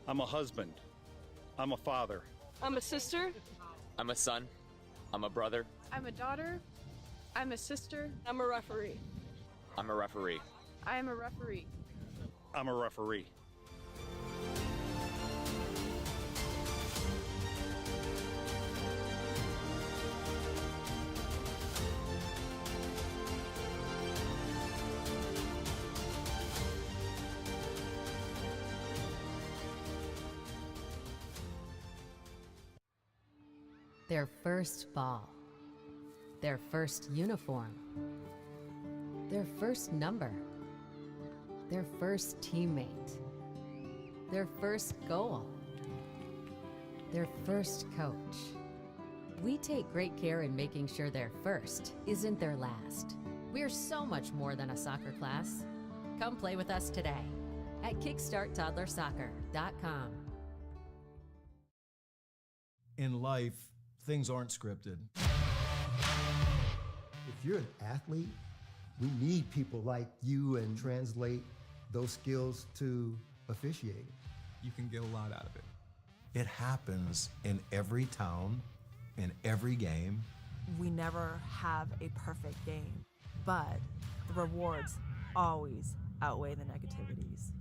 I'm a husband. I'm a father. I'm a sister. I'm a son. I'm a brother. I'm a daughter. I'm a sister. I'm a referee. I'm a referee. I am a referee. I'm a referee. Their first ball, their first uniform, their first number, their first teammate, their first goal, their first coach. We take great care in making sure their first isn't their last. We're so much more than a soccer class. Come play with us today at kickstarttoddlersoccer.com. In life, things aren't scripted. If you're an athlete, we need people like you and translate those skills to officiating. You can get a lot out of it. It happens in every town, in every game. We never have a perfect game, but the rewards always outweigh the negativities.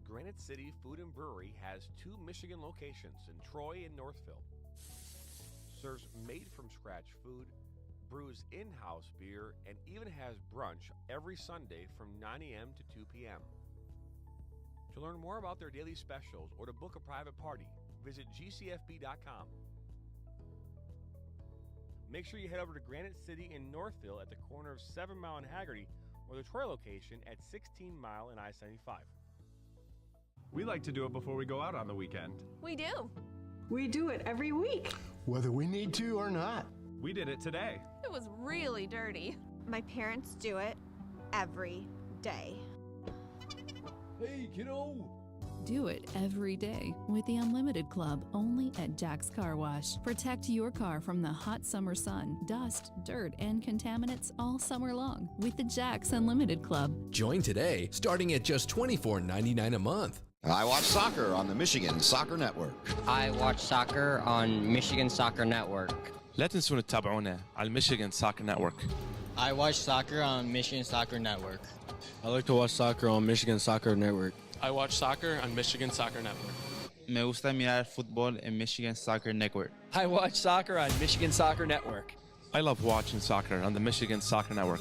Granite City Food and Brewery has 2 Michigan locations in Troy and Northville. Serves made-from-scratch food, brews in-house beer, and even has brunch every Sunday from 9 a.m. to 2 p.m. To learn more about their daily specials or to book a private party, visit gcfb.com. Make sure you head over to Granite City in Northville at the corner of 7 Mile and Haggerty, or the Troy location at 16 Mile and I-75. We like to do it before we go out on the weekend. We do. We do it every week. Whether we need to or not. We did it today. It was really dirty. My parents do it every day. Hey, kiddo! Do it every day with the Unlimited Club only at Jack's Car Wash. Protect your car from the hot summer sun, dust, dirt, and contaminants all summer long with the Jack's Unlimited Club. Join today, starting at just $24.99 a month. I watch soccer on the Michigan Soccer Network. I watch soccer on Michigan Soccer Network. لا تنسوا تتابعونا على Michigan Soccer Network. I watch soccer on Michigan Soccer Network. I like to watch soccer on Michigan Soccer Network. I watch soccer on Michigan Soccer Network. Me gusta mirar fútbol en Michigan Soccer Network. I watch soccer on Michigan Soccer Network. I love watching soccer on the Michigan Soccer Network.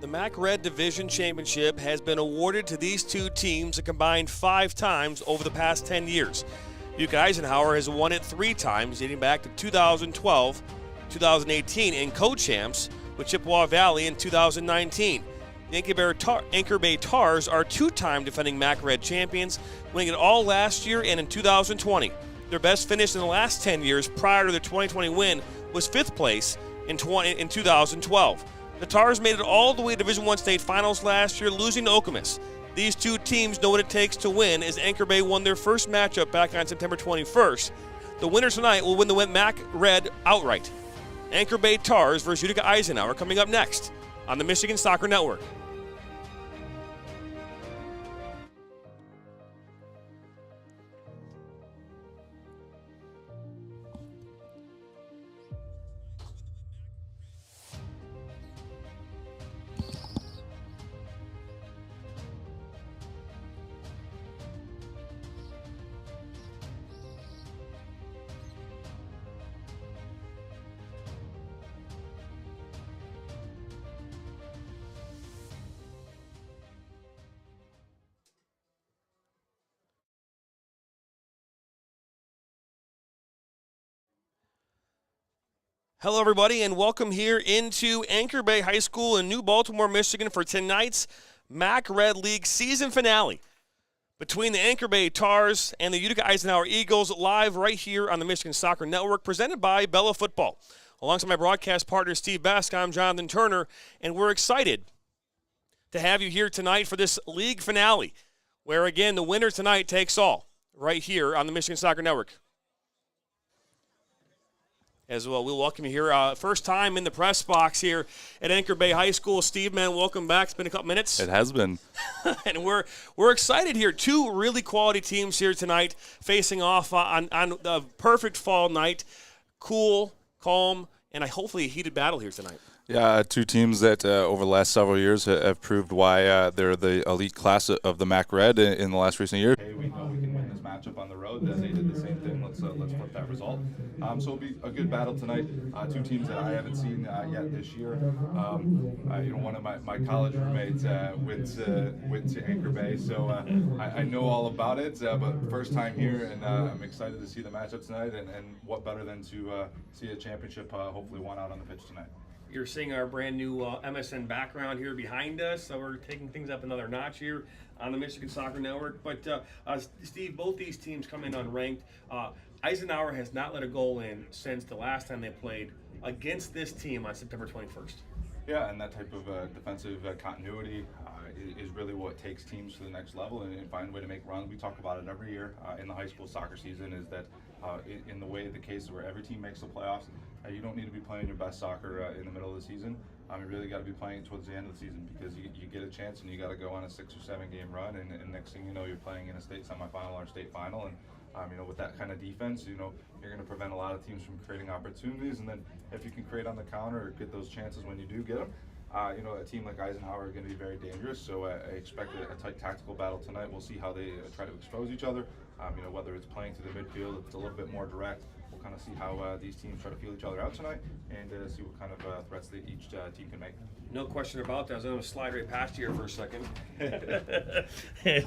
The MAC Red Division Championship has been awarded to these two teams a combined 5 times over the past 10 years. Utica Eisenhower has won it 3 times, dating back to 2012, 2018, and co-champs with Chippewa Valley in 2019. The Anchor Bay Tars are 2-time defending MAC Red champions, winning it all last year and in 2020. Their best finish in the last 10 years prior to their 2020 win was 5th place in 2012. The Tars made it all the way to Division I state finals last year, losing to Okemos. These two teams know what it takes to win, as Anchor Bay won their first matchup back on September 21st. The winner tonight will win the MAC Red outright. Anchor Bay Tars versus Utica Eisenhower coming up next on the Michigan Soccer Network. Hello, everybody, and welcome here into Anchor Bay High School in New Baltimore, Michigan for tonight's MAC Red League season finale between the Anchor Bay Tars and the Utica Eisenhower Eagles, live right here on the Michigan Soccer Network, presented by Bella Football. Alongside my broadcast partner, Steve Besk, I'm Jonathan Turner, and we're excited to have you here tonight for this league finale, where, again, the winner tonight takes all right here on the Michigan Soccer Network. As well, we'll welcome you here. First time in the press box here at Anchor Bay High School. Steve, man, welcome back. It's been a couple minutes. It has been. And we're excited here. 2 really quality teams here tonight facing off on a perfect fall night. Cool, calm, and hopefully a heated battle here tonight. Yeah, 2 teams that over the last several years have proved why they're the elite class of the MAC Red in the last recent years. Hey, we know we can win this matchup on the road. They did the same thing. Let's flip that result. So it'll be a good battle tonight. 2 teams that I haven't seen yet this year. One of my college roommates went to Anchor Bay, so I know all about it. But first time here, and I'm excited to see the matchup tonight. And what better than to see a championship hopefully won out on the pitch tonight. You're seeing our brand new MSN background here behind us, so we're taking things up another notch here on the Michigan Soccer Network. But Steve, both these teams come in unranked. Eisenhower has not let a goal in since the last time they played against this team on September 21st. Yeah, and that type of defensive continuity is really what takes teams to the next level and find a way to make runs. We talk about it every year in the high school soccer season, is that in the way the case where every team makes the playoffs, you don't need to be playing your best soccer in the middle of the season. You really got to be playing towards the end of the season, because you get a chance and you got to go on a 6 or 7 game run, and next thing you know, you're playing in a state semifinal or state final. And with that kind of defense, you're going to prevent a lot of teams from creating opportunities. And then if you can create on the counter or get those chances when you do get them, a team like Eisenhower are going to be very dangerous. So I expect a tight tactical battle tonight. We'll see how they try to expose each other. Whether it's playing to the midfield, if it's a little bit more direct. We'll kind of see how these teams try to feel each other out tonight, and see what kind of threats each team can make. No question about that. I was going to slide right past you here for a second.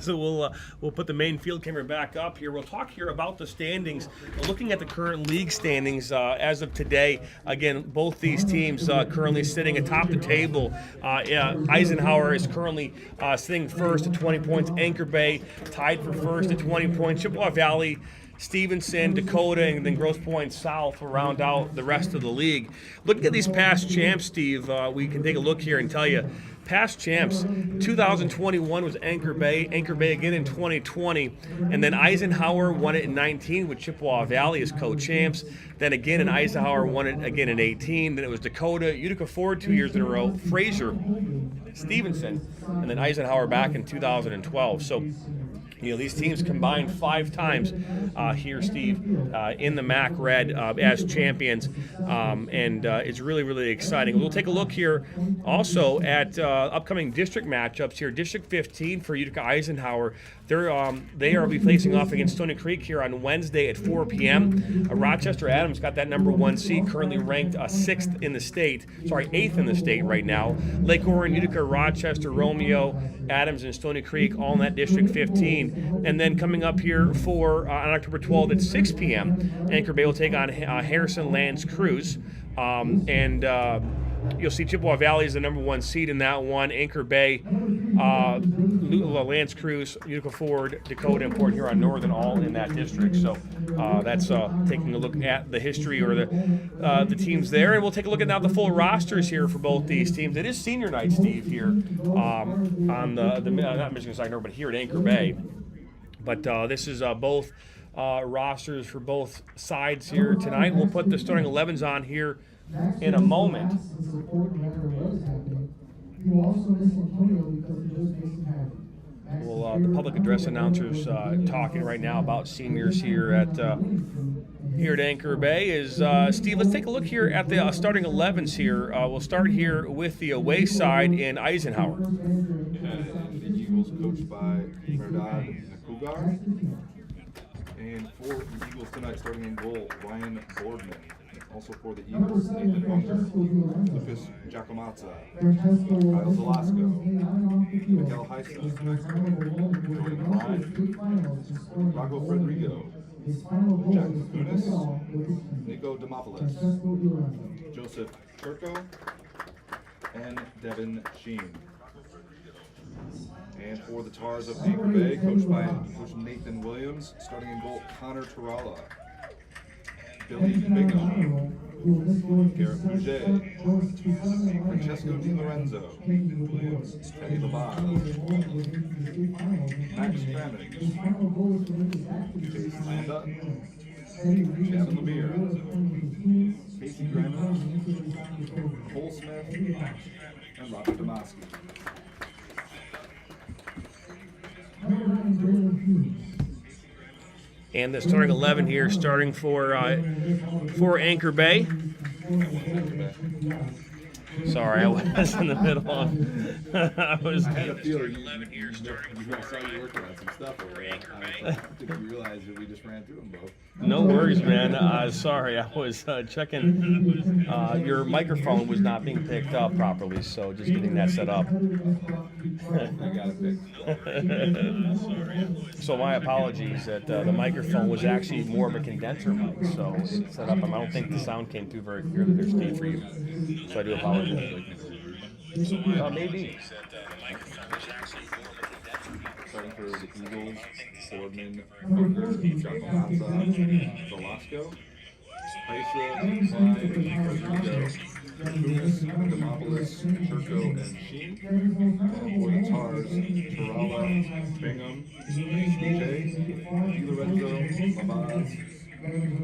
So we'll put the main field camera back up here. We'll talk here about the standings. Looking at the current league standings as of today, again, both these teams currently sitting atop the table. Eisenhower is currently sitting first at 20 points. Anchor Bay tied for first at 20 points. Chippewa Valley, Stevenson, Dakota, and then Grosse Pointe South will round out the rest of the league. Looking at these past champs, Steve, we can take a look here and tell you, past champs, 2021 was Anchor Bay again in 2020, and then Eisenhower won it in 19 with Chippewa Valley as co-champs. Then again, and Eisenhower won it again in 18. Then it was Dakota, Utica Ford 2 years in a row, Fraser, Stevenson, and then Eisenhower back in 2012. So These teams combined 5 times here, Steve, in the MAC Red as champions, and it's really, really exciting. We'll take a look here also at upcoming district matchups here. District 15 for Utica Eisenhower. They are be facing off against Stony Creek here on Wednesday at 4 p.m. Rochester Adams got that #1 seed, currently ranked 8th in the state right now. Lake Orion, Utica, Rochester, Romeo, Adams, and Stony Creek all in that District 15. And then coming up here for on October 12th at 6 p.m., Anchor Bay will take on Harrison Lands Cruz. You'll see Chippewa Valley is the #1 seed in that one. Anchor Bay, Lance Cruz, Utica Ford, Dakota, and Port Huron Northern all in that district. So that's taking a look at the history or the teams there. And we'll take a look at now the full rosters here for both these teams. It is senior night, Steve, here on the not Michigan Soccer, but here at Anchor Bay. But this is both rosters for both sides here tonight. We'll put the starting 11s on here in a moment. Well, the public address announcers talking right now about seniors here at Anchor Bay is Steve. Let's take a look here at the starting 11s here. We'll start here with the away side in Eisenhower. The Eagles coached by Merdad Nakugar. And for the Eagles tonight, starting in goal, Ryan Boardman. Also for the Eagles, Nathan Bunker, Lucas Giacomazza, Kyle Velasco, Miguel Heisa, Jordan Klein, Rocco Frederico, Jack Kunis, Nico Demopoulos, Joseph Turco, and Devin Sheen. And for the Tars of Anchor Bay, coached by Coach Nathan Williams, starting in goal, Connor Taralla, Billy Bingham, Garrett Bouget, Francesco Di Lorenzo, Teddy Labaz, Max Cramming, Chase Landa, Chad Lemire, Casey Granum, Cole Smith, and Robert Damaski. And the starting 11 here, starting for Anchor Bay. Sorry, I was in the middle. I was kind of feel you saw you working on some stuff over there. I think you realized that we just ran through them both. No worries, man. Sorry, I was checking. Your microphone was not being picked up properly, so just getting that set up. I got it fixed. So my apologies that the microphone was actually more of a condenser mic, so it's set up. I don't think the sound came through very clearly there, Steve, for you. So I do apologize. Maybe. Starting for the Eagles, Boardman, Bunker, Giacomazza, Velasco, Heisa, Klein, Frederico, Kunis, Demopoulos, Turco, and Sheen. And for the Tars, Taralla, Bingham, Boucher, Di Lorenzo, Labaz,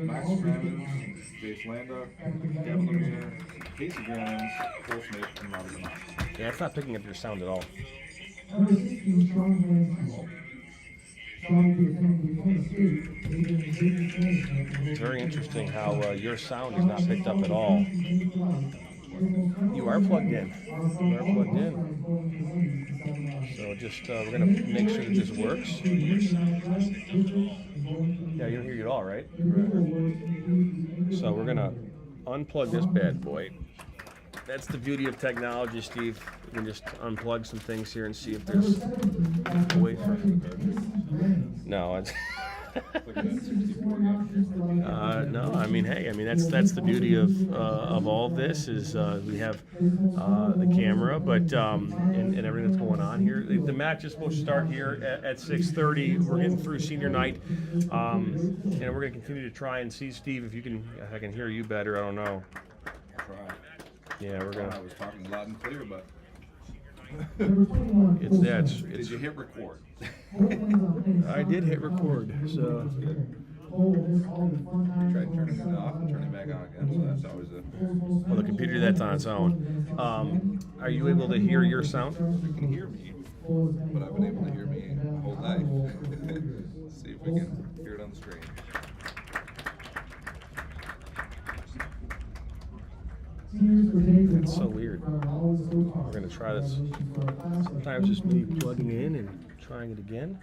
Max Crammons, Jace Landa, Gavin Lemire, Casey Grimes, Cole Smith, and Robert Damaski. Yeah, it's not picking up your sound at all. It's very interesting how your sound is not picked up at all. You are plugged in. So just, we're going to make sure that this works. Yeah, you don't hear you at all, right? So we're going to unplug this bad boy. That's the beauty of technology, Steve. We can just unplug some things here and see if there's a way for No, it's no. I mean, hey, that's the beauty of all of this is we have the camera, but and everything that's going on here. The match is supposed to start here at 6:30. We're getting through senior night, and we're going to continue to try and see, Steve, if I can hear you better. I don't know. Try. Yeah, we're gonna. I was talking loud and clear, but it's. Did you hit record? I did hit record, so. You tried turning it off and turning it back on again, so that's always Well, the computer, that's on its own. Are you able to hear your sound? You can hear me. but I've been able to hear me my whole life. See if we can hear it on the screen. That's so weird. We're going to try this. Sometimes just me plugging in and trying it again.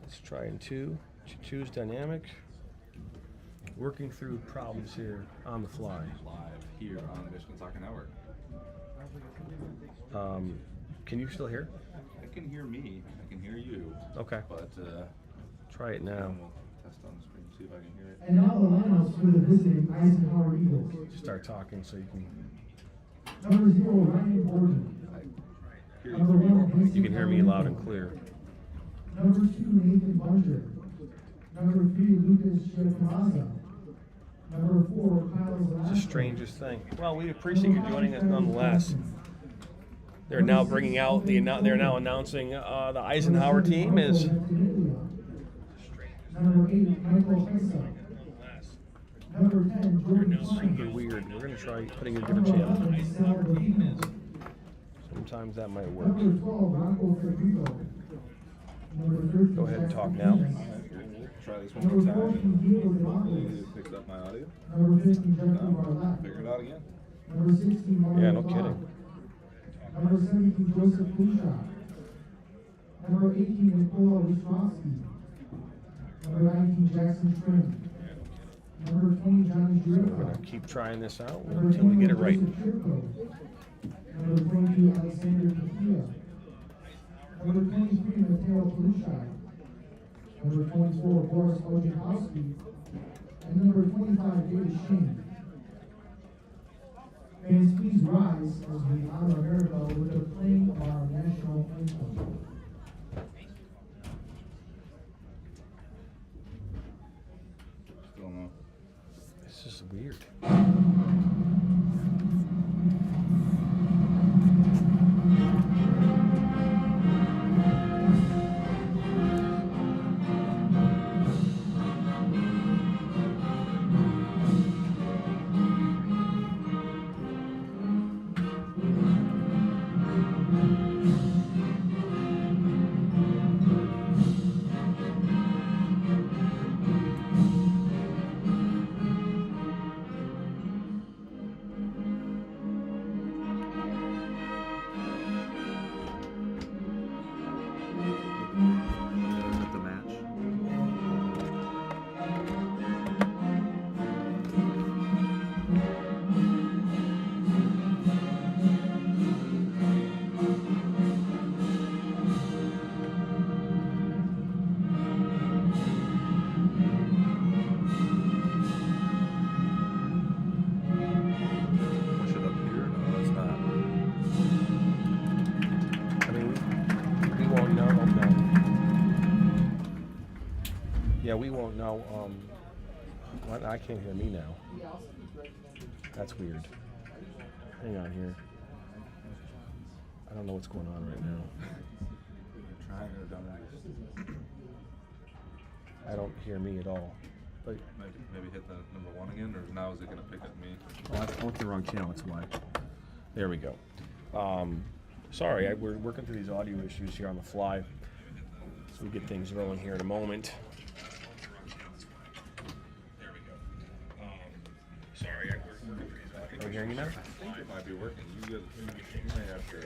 Let's try in 2. 2's dynamic. Working through problems here on the fly. Live here on the Michigan Soccer Network. Can you still hear? I can hear me. I can hear you. Okay. But try it now. We'll test on the screen, see if I can hear it. And now the lineups for the visiting Eisenhower Eagles. Start talking so you can. Number 0, Ryan Gordon. Number 1, You can hear me loud and clear. Number 2, Nathan Buncher. Number 3, Lucas Shevmaza. Number 4, Kyle It's the Velasquez. strangest thing. Well, we appreciate you joining us nonetheless. They're now bringing out they're now announcing the Eisenhower team is. Number 8, Michael Hessa. Number 10, Jordan Super weird. We're gonna try putting in a different channel. Sometimes that might work. Number 12, Rocco Ferrito. Number 13, Go ahead and talk now. Try this one more time. Hopefully it picks up my audio. Number 15, Jeffrey Barlett. Figure it out again. Number 16, Mario Yeah, no Bach. kidding. Number 17, Joseph Kusha. Number 18, Nikola Wisłowski. Number 19, Jackson Trim. Number 20, Johnny We're Jurka. gonna keep trying this out Number until we get it 21, right. Joseph Chirko. Number 22, Alexander Kakia. Number 23, Mateo Palushai. Number 24, Boris Ojakowski. And number 25, David Shane. Fans, please rise as we honor America with the playing of our national anthem. Still no. This is weird. The match. Push it up here? No, that's not. I mean, we won't know. No. Yeah, we won't know. What? I can't hear me now. That's weird. Hang on here. I don't know what's going on right now. Trying to have done it. I don't hear me at all. But Maybe hit the number 1 again, or now is it gonna pick up me? oh, I went to the wrong channel. That's why. There we go. Sorry, we're working through these audio issues here on the fly. So we get things rolling here in a moment. There we go. Sorry, we're working through these audio. Are we hearing you now? I think it might be working. You may have to.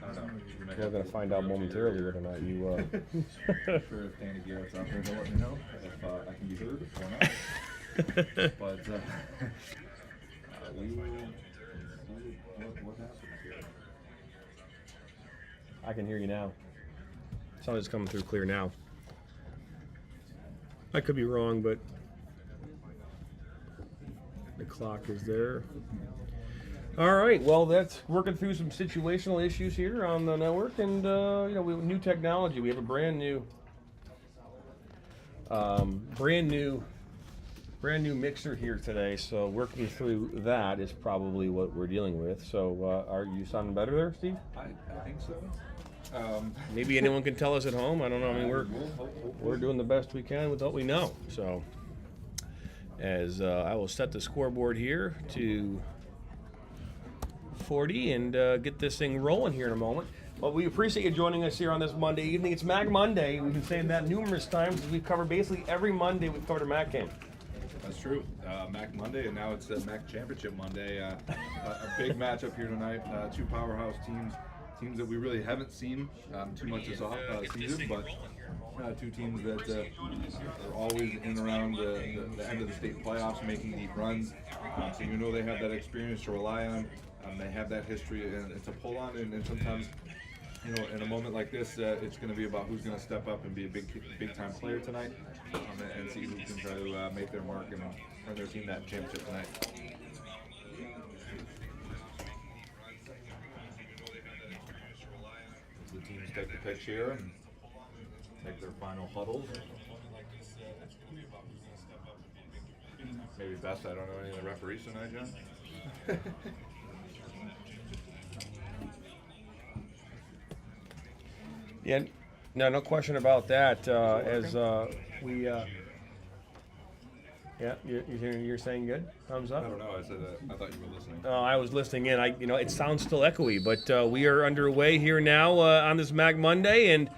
I don't know. You may We're have going to find out momentarily whether or not you. I'm sure if Danny Garrett's out there, he'll let me know if I can be heard or not. But we will see what happens here. I can hear you now. Sound is coming through clear now. I could be wrong, but the clock is there. All right, well, that's working through some situational issues here on the network, and new technology. We have a brand new mixer here today. So working through that is probably what we're dealing with. So are you sounding better there, Steve? I think so. Maybe anyone can tell us at home. I don't know. I mean, we're doing the best we can with what we know. So as I will set the scoreboard here to 2:40 and get this thing rolling here in a moment. Well, we appreciate you joining us here on this Monday evening. It's Mac Monday. We've been saying that numerous times. We've covered basically every Monday we've covered a Mac game. That's true. Mac Monday, and now it's Mac Championship Monday. A big matchup here tonight. Two powerhouse teams that we really haven't seen too much this off season, but two teams that are always in around the end of the state playoffs, making deep runs. So you know they have that experience to rely on. They have that history and to pull on, and sometimes, you know, in a moment like this, it's going to be about who's going to step up and be a big time player tonight, and see who can try to make their mark and earn their team that championship tonight. The teams take the pitch here and take their final huddles. Maybe best I don't know any of the referees tonight, John. Yeah, no question about that. Yeah, you're saying good? Thumbs up? I don't know. I said I thought you were listening. I was listening in. It sounds still echoey, but we are underway here now on this Mac Monday, and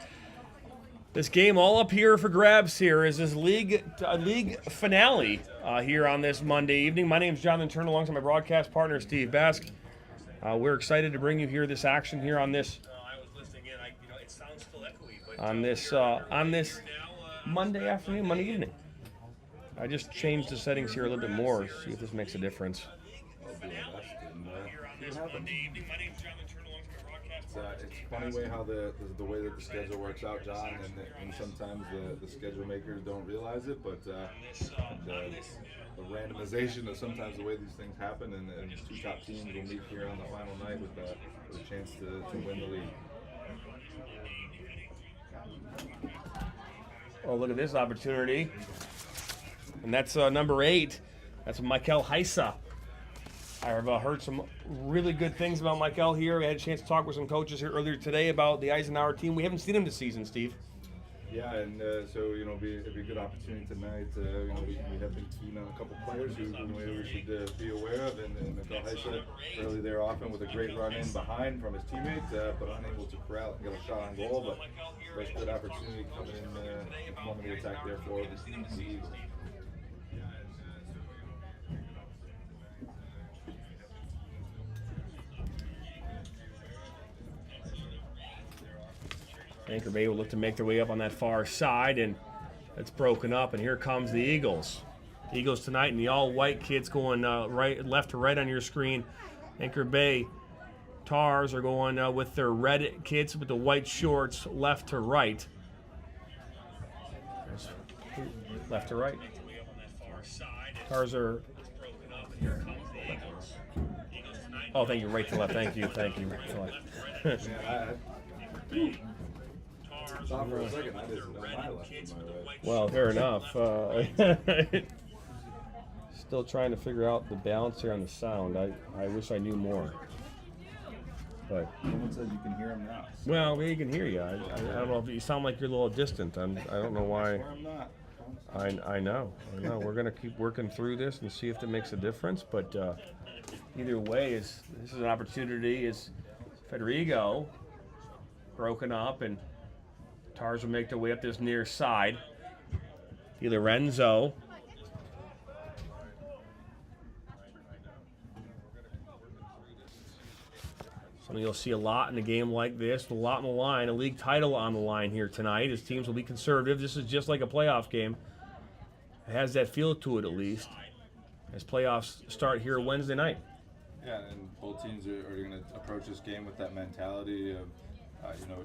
this game all up here for grabs. Here is this league finale here on this Monday evening. My name is Jonathan Turner, alongside my broadcast partner Steve Bask. We're excited to bring you here this action here on this. It sounds still echoey, but on this Monday afternoon, Monday evening. I just changed the settings here a little bit more, see if this makes a difference. It's funny way how the way that the schedule works out, John, and sometimes the schedule makers don't realize it, but the randomization of sometimes the way these things happen, and two top teams will meet here on the final night with a chance to win the league. Oh, look at this opportunity. And that's number 8. That's Michael Heisa. I've heard some really good things about Michael here. We had a chance to talk with some coaches here earlier today about the Eisenhower team. We haven't seen him this season, Steve. Yeah, and so, it'd be a good opportunity tonight. We have been keen on a couple players who we should be aware of. And Michael Heisa early there often with a great run in behind from his teammate, but unable to corral and get a shot on goal. But first good opportunity coming in, forming the attack there for the Eagles. Anchor Bay will look to make their way up on that far side, and it's broken up, and here comes the Eagles. The Eagles tonight, and the all-white kids going left to right on your screen. Anchor Bay Tars are going with their red kids with the white shorts left to right. Left to right. Tars are... Oh, thank you. Right to left. Thank you. Right to left. Well, fair enough. Still trying to figure out the balance here on the sound. I wish I knew more. But someone says you can hear him now. Well, you can hear you. I don't know if you sound like you're a little distant. I don't know why. I know. We're gonna keep working through this and see if it makes a difference. But either way, this is an opportunity. Is Federico broken up, and Tars will make their way up this near side. Lorenzo. Something you'll see a lot in a game like this, a lot on the line, a league title on the line here tonight, as teams will be conservative. This is just like a playoff game. It has that feel to it, at least, as playoffs start here Wednesday night. Yeah, and both teams are going to approach this game with that mentality of,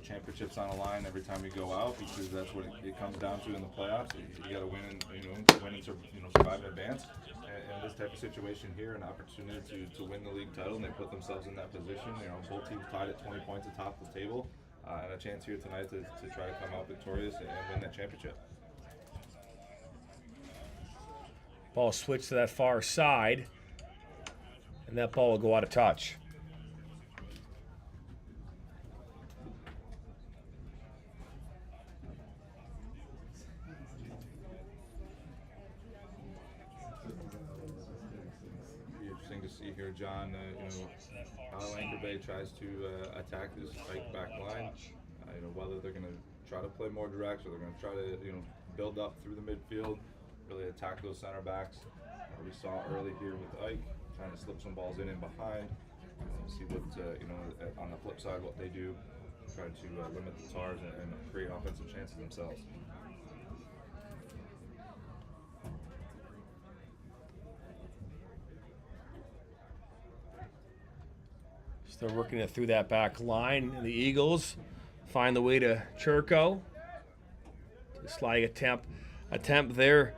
championships on the line every time you go out, because that's what it comes down to in the playoffs. You got to win and survive in advance. And this type of situation here, an opportunity to win the league title, and they put themselves in that position. Both teams tied at 20 points atop the table, and a chance here tonight to try to come out victorious and win that championship. Ball switched to that far side, and that ball will go out of touch. see here, John, how Anchor Bay tries to attack this Ike back line. Whether they're going to try to play more direct or they're going to try to build up through the midfield, really attack those center backs. We saw early here with Ike trying to slip some balls in and behind. See what on the flip side what they do, try to limit the Tars and create offensive chances themselves. Still working it through that back line. The Eagles find the way to Churko. Sliding attempt there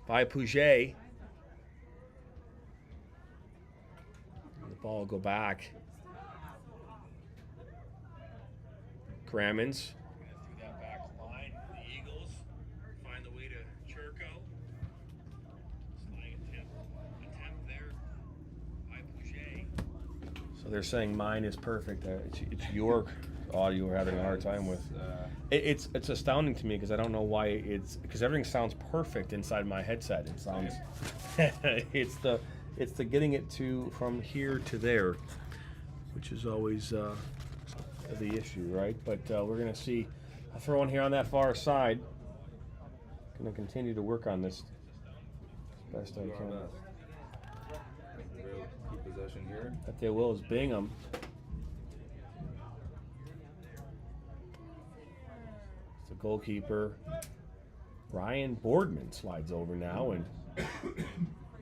by Pouget. The ball will go back. Grammons. Through that back line. The Eagles find the way to Churko. Sliding attempt there by Pouget. So they're saying mine is perfect. It's your audio we're having a hard time with. It's astounding to me because I don't know why because everything sounds perfect inside my headset. It sounds it's the getting it from here to there, which is always the issue, right? But we're gonna see a throw in here on that far side. Gonna continue to work on this as best I can. Keep possession here. That they will is Bingham. It's the goalkeeper. Ryan Boardman slides over now and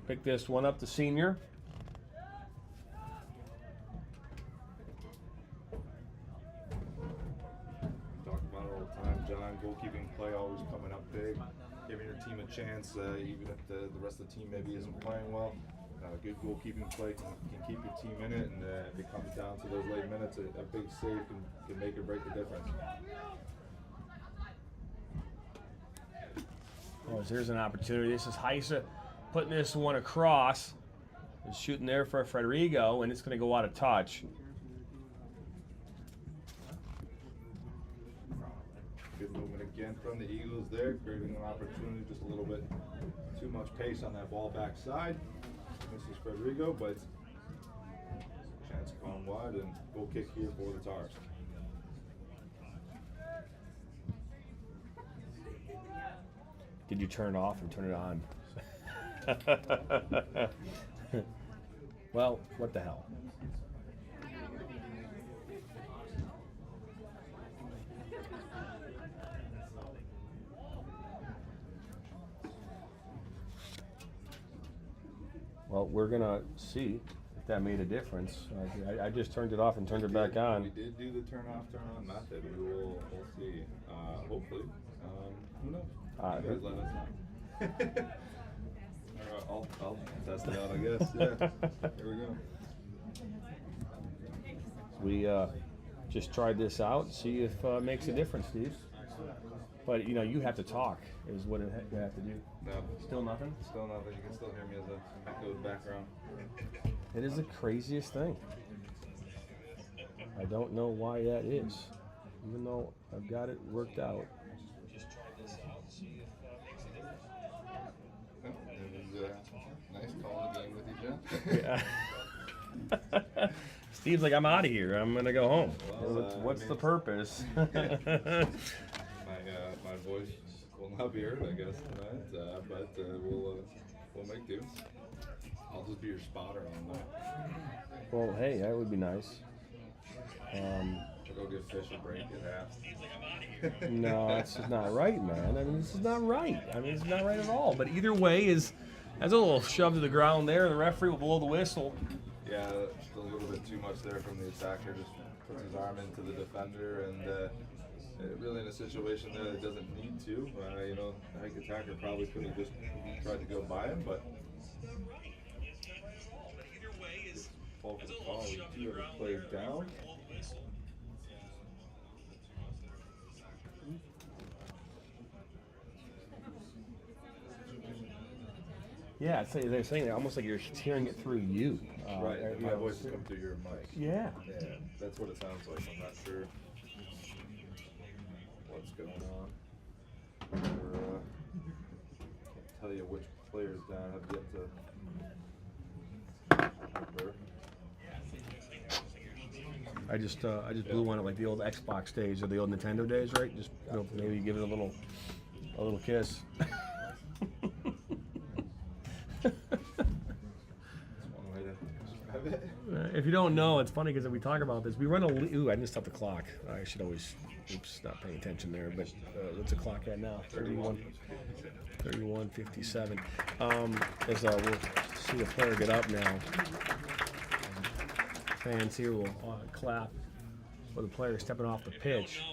pick this one up, the senior. Talk about it all the time, John. Goalkeeping play always coming up big, giving your team a chance, even if the rest of the team maybe isn't playing well. Good goalkeeping play can keep your team in it, and if it comes down to those late minutes, a big save can make or break the difference. Oh, here's an opportunity. This is Heisa putting this one across. He's shooting there for Federico, and it's going to go out of touch. Good movement again from the Eagles there, creating an opportunity, just a little bit too much pace on that ball backside. Misses Federico, but chance gone wide and goal kick here for the Tars. Did you turn it off and turn it on? Well, what the hell? Well, we're gonna see if that made a difference. I just turned it off and turned it back on. We did do the turn off, turn on method. We'll see. Hopefully. Who knows? You guys let us know. I'll test it out, I guess. Yeah. Here we go. We just tried this out, see if it makes a difference, Steve. But you have to talk, is what you have to do. No. Still nothing? Still nothing. You can still hear me as a echoed background. It is the craziest thing. I don't know why that is, even though I've got it worked out. Just try this out, see if it makes a difference. It was nice calling the game with you, John. Yeah. Steve's like, I'm out of here. I'm gonna go home. Well, what's the purpose? My voice will not be heard, I guess, tonight. But we'll make do. I'll just be your spotter on that. Well, hey, that would be nice. I'll go give Fish a break at half. No, that's just not right, man. I mean, this is not right. It's not right at all. But either way, that's a little shove to the ground there. The referee will blow the whistle. Yeah, just a little bit too much there from the attacker. Just puts his arm into the defender, and really in a situation there that doesn't need to. The Ike attacker probably could have just tried to go by him, but fall for the call. We do have a player down. Yeah, they're saying that almost like you're hearing it through you. Right, my voice has come through your mic. Yeah. Yeah, that's what it sounds like. I'm not sure what's going on. Can't tell you which players down have yet to I just blew one at like the old Xbox days or the old Nintendo days, right? Just maybe give it a little kiss. If you don't know, it's funny because we talk about this. We run a ooh, I didn't stop the clock. I should always, oops, not paying attention there. But what's the clock at now? 31:57. As we'll see the player get up now. Fans here will clap for the player stepping off the pitch.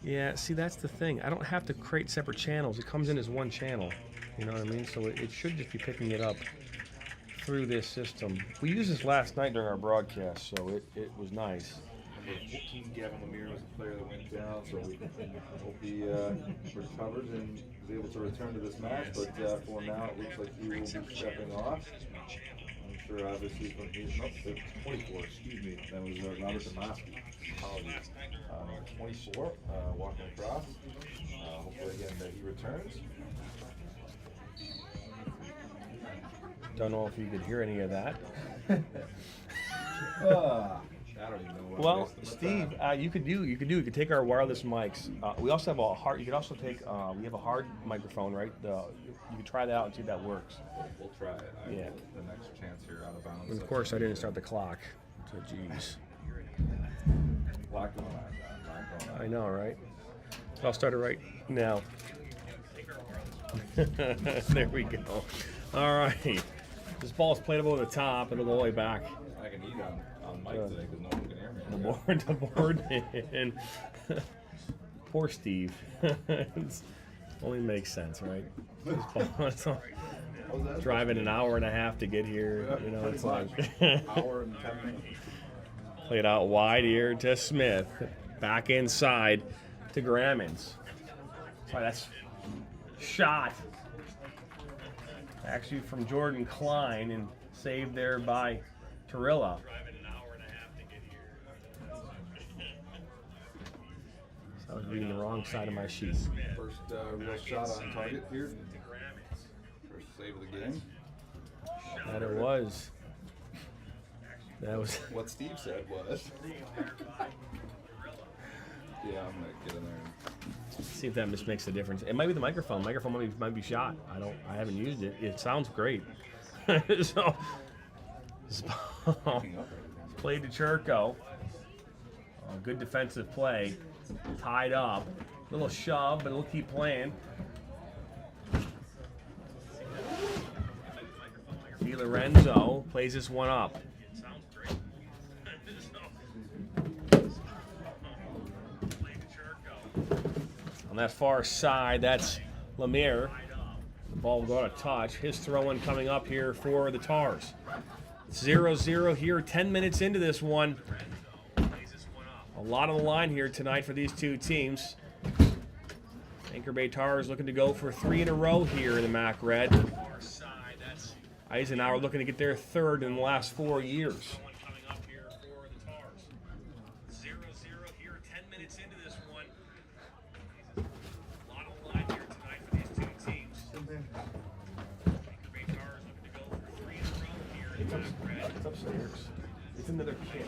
Yeah, see, that's the thing. I don't have to create separate channels. It comes in as one channel. You know what I mean? So it should just be picking it up through this system. We used this last night during our broadcast, so it was nice. Number 14, Gavin Lemire was the player that went down, so we hope he recovers and is able to return to this match. But for now, it looks like he will be stepping off. I'm sure, obviously, from his 24, excuse me, that was Robert Demoski. Apologies. 24, walking across. Hopefully, again, that he returns. Don't know if you could hear any of that. I don't even know what. Well, Steve, you could take our wireless mics. We also have a hard. You could also take. We have a hard microphone, right? You could try that out and see if that works. We'll try it. Yeah. The next chance here out of bounds. And of course, I didn't start the clock. So, geez. Clock going on. I know, right? I'll start it right now. There we go. All right. This ball's played over the top. It'll go all the way back. I can eat on mic today because no one can hear me. The board, and poor Steve. It only makes sense, right? Driving an hour and a half to get here. You know, it's like hour and 10 minutes. Played out wide here to Smith. Back inside to Grammons. Sorry, that's shot. Actually from Jordan Klein and saved there by Torilla. So I was reading the wrong side of my sheet. First real shot on target here. First save of the game. That it was. That was what Steve said was. Yeah, I'm gonna get in there and see if that just makes a difference. It might be the microphone. Microphone might be shot. I haven't used it. It sounds great. So played to Churko. Good defensive play. Tied up. Little shove, but it'll keep playing. Di Lorenzo plays this one up. On that far side, that's Lemire. The ball will go out of touch. His throw-in coming up here for the Tars. 0-0 here, 10 minutes into this one. A lot on the line here tonight for these two teams. Anchor Bay Tars looking to go for 3 in a row here in the MAC Red. Eisenhower looking to get their third in the last 4 years. It's upstairs. It's another kid.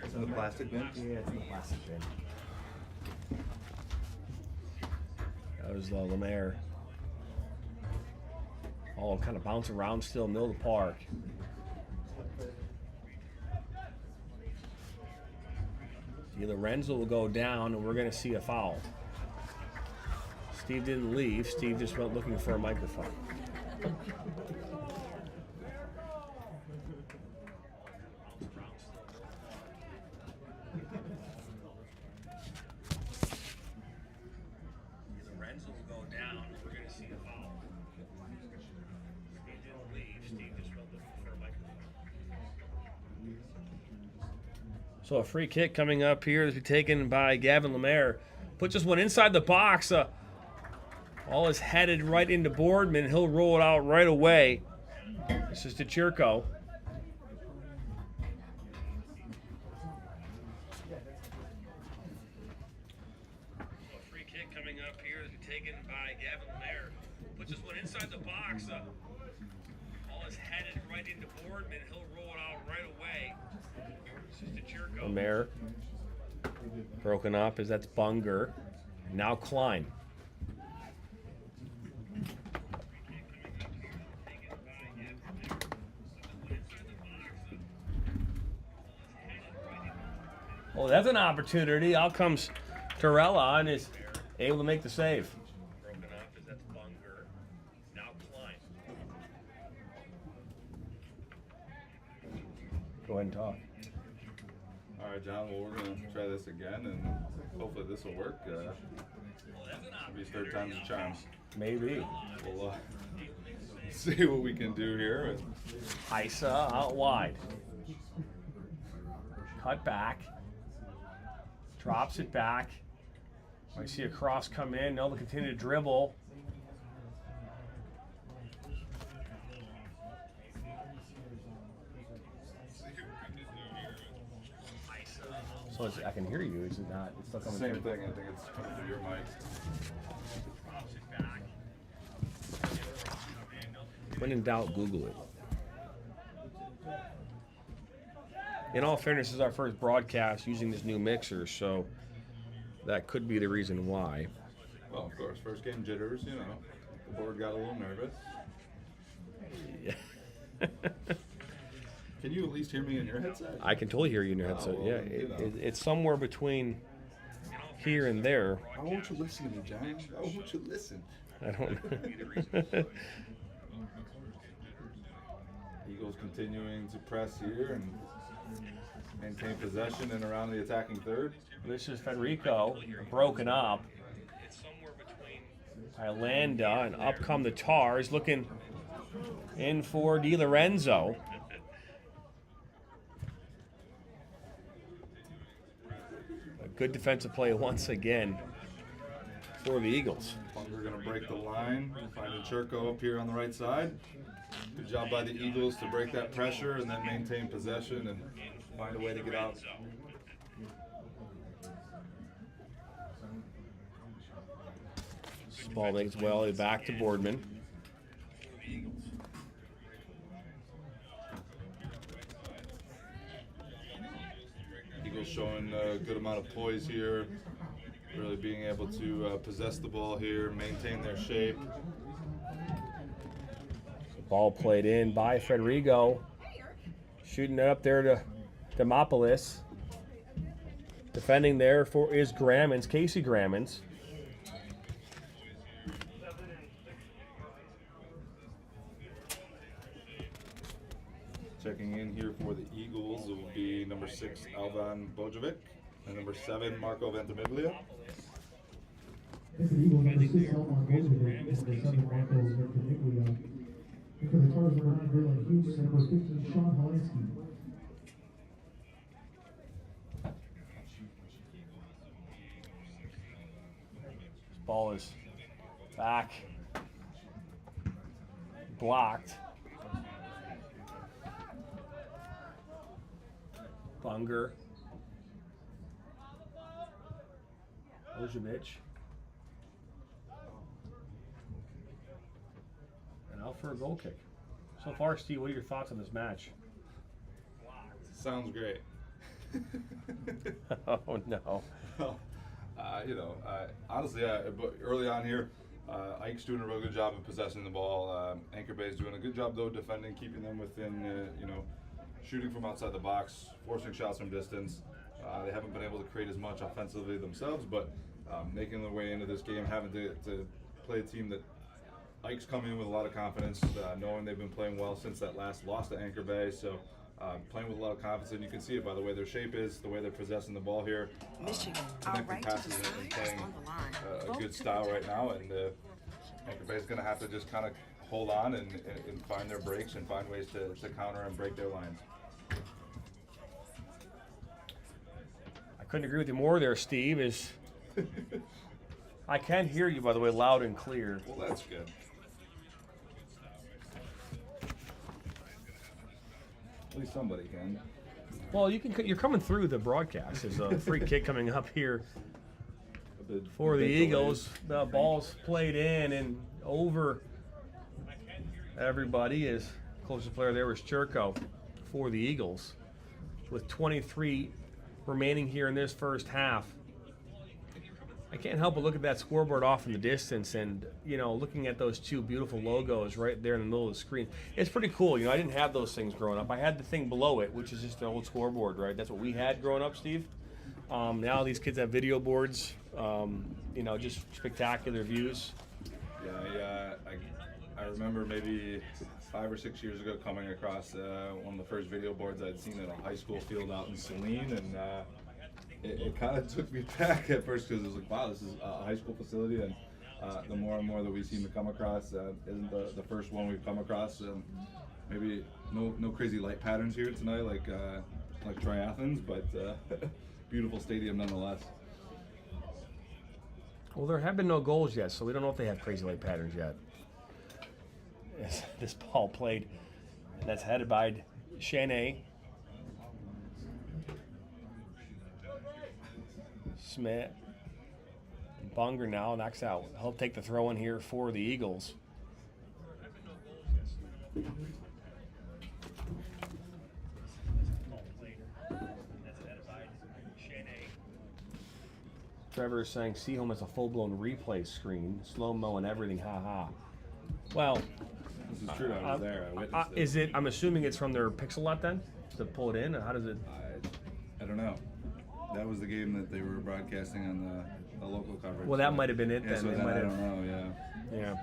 It's in the plastic bin? Yeah, it's in the plastic bin. That was Lemire. All kind of bouncing around still, middle of the park. Di Lorenzo will go down, and we're going to see a foul. Steve didn't leave. Steve just went looking for a microphone. So a free kick coming up here to be taken by Gavin Lemire. Puts this one inside the box. All is headed right into Boardman. He'll roll it out right away. This is to Chirko. A free kick coming up here to be taken by Gavin Lemire. Puts this one inside the box. All is headed right into Boardman. He'll roll it out right away. Omer. Broken up as that's Bunger. Now Klein. Oh, that's an opportunity. Out comes Torella and is able to make the save. Broken up as that's Bunger. Now Klein. Go ahead and talk. All right, John. Well, we're gonna try this again, and hopefully this will work. Maybe third time's a charm. Maybe. We'll see what we can do here. Isa out wide. Cut back. Drops it back. I see a cross come in. They'll continue to dribble. So I can hear you. Is it not? It's still coming Same through. thing. I think it's coming through your mic. When in doubt, Google it. In all fairness, this is our first broadcast using this new mixer, so that could be the reason why. Well, of course, first game jitters, you know. The board got a little nervous. Yeah. Can you at least hear me in your headset? I can totally hear you in your headset. Well, Yeah, it's somewhere between here and there. Why won't you listen to me, John? Why won't you listen? I don't know. Eagles continuing to press here and maintain possession and around the attacking third. This is Federico, broken up by Landa, and up come the Tars, looking in for Di Lorenzo. A good defensive play once again for the Eagles. Bunger going to break the line, finding Churko up here on the right side. Good job by the Eagles to break that pressure and then maintain possession and find a way to get out. Ball makes well back to Boardman. Eagles showing a good amount of poise here, really being able to possess the ball here, maintain their shape. Ball played in by Federico. Shooting it up there to Demopolis. Defending there is Grammons, Casey Grammons. Checking in here for the Eagles, it will be number 6, Alvan Bojovic, and number 7, Marco Ventimiglia. If the Eagles number 6, Alvan Bojovic, number 7, Marco Ventimiglia. And for the Tars, number 9, Braylon Hughes, and number 15, Sean Holinsky. Ball is back. Blocked. Bunger. Bojovic. And out for a goal kick. So far, Steve, what are your thoughts on this match? Sounds great. Oh, no. Honestly, but early on here, Ike's doing a real good job of possessing the ball. Anchor Bay's doing a good job, though, defending, keeping them within, shooting from outside the box, forcing shots from distance. They haven't been able to create as much offensively themselves, but making their way into this game, having to play a team that Ike's coming in with a lot of confidence, knowing they've been playing well since that last loss to Anchor Bay. So playing with a lot of confidence, and you can see it by the way their shape is, the way they're possessing the ball here. Connecting passes and playing a good style right now, and Anchor Bay's going to have to just kind of hold on and find their breaks and find ways to counter and break their lines. I couldn't agree with you more there, Steve. I can hear you, by the way, loud and clear. Well, that's good. At least somebody can. Well, you're coming through the broadcast. There's a free kick coming up here for the Eagles. The ball's played in and over everybody is Closest player there was Churko for the Eagles. With 23 remaining here in this first half. I can't help but look at that scoreboard off in the distance and, you know, looking at those two beautiful logos right there in the middle of the screen. It's pretty cool. You know, I didn't have those things growing up. I had the thing below it, which is just an old scoreboard, right? That's what we had growing up, Steve. Now these kids have video boards, you know, just spectacular views. Yeah, I remember maybe 5 or 6 years ago coming across one of the first video boards I'd seen at a high school field out in Saline, and it kind of took me back at first because it was like, wow, this is a high school facility, and the more and more that we seem to come across, isn't the first one we've come across. Maybe no crazy light patterns here tonight like Tri-Athens, but beautiful stadium nonetheless. Well, there have been no goals yet, so we don't know if they have crazy light patterns yet. This ball played, and that's headed by Shanae. Smith. Bunger now knocks out. He'll take the throw in here for the Eagles. Trevor is saying Seaholm has a full-blown replay screen, slow-mo and everything, ha-ha. Well, this is true. I was there. I witnessed it. Is it? I'm assuming it's from their Pixel lot then to pull it in. Or how does it? I don't know. That was the game that they were broadcasting on the local coverage. Well, that might have been it yeah, then. So they then might I have. don't know. Yeah.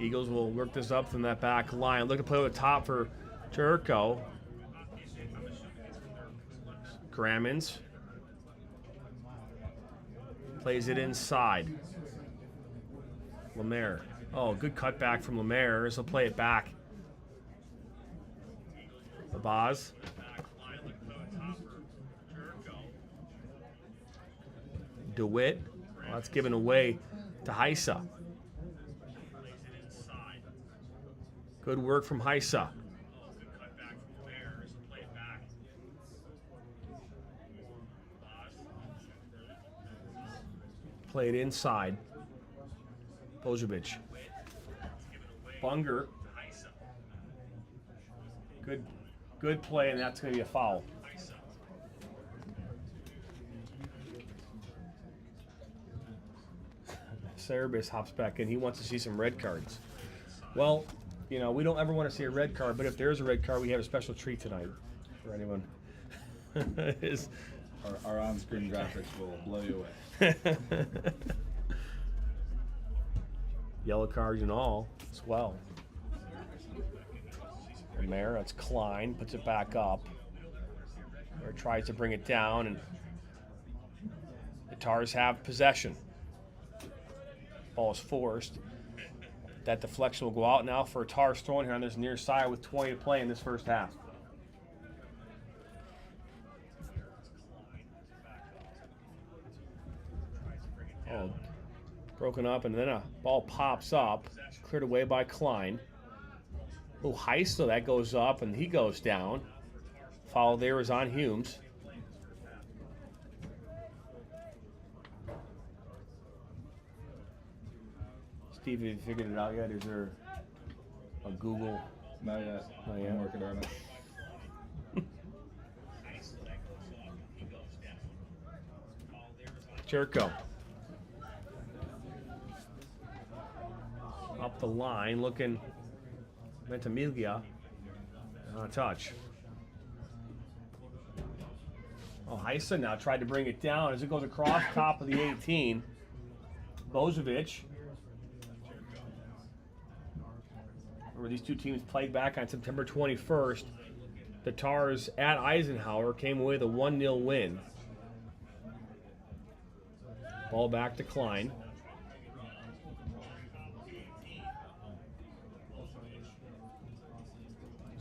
Eagles will work this up from that back line. Look at play over the top for Turco. Grammons plays it inside. Lemaire. Oh, good cutback from Lemaire. This will play it back. Abaz. DeWitt. Well, that's given away to Heisa. Good work from Heisa. Played inside. Bozovic. Bunger. Good play, and that's going to be a foul. Cerebus hops back in. He wants to see some red cards. Well, you know, we don't ever want to see a red card, but if there's a red card, we have a special treat tonight for anyone. Our on-screen graphics will blow you away. Yellow cards and all as well. And there, that's Klein, puts it back up. Or tries to bring it down, and the Tars have possession. Ball is forced. That deflection will go out now for Tars throwing here on this near side with 20 to play in this first half. Oh, broken up, and then a ball pops up. It's cleared away by Klein. Oh, Heisel, that goes up, and he goes down. Foul there is on Humes. Steve, have you figured it out yet? Is there a Google? Not yet. Not yet. I'm working on it. Churko. Up the line, looking Ventimiglia on a touch. Oh, Heisa now tried to bring it down as it goes across top of the 18. Bozovic. Remember, these two teams played back on September 21st. The Tars at Eisenhower came away with a 1-0 win. Ball back to Klein.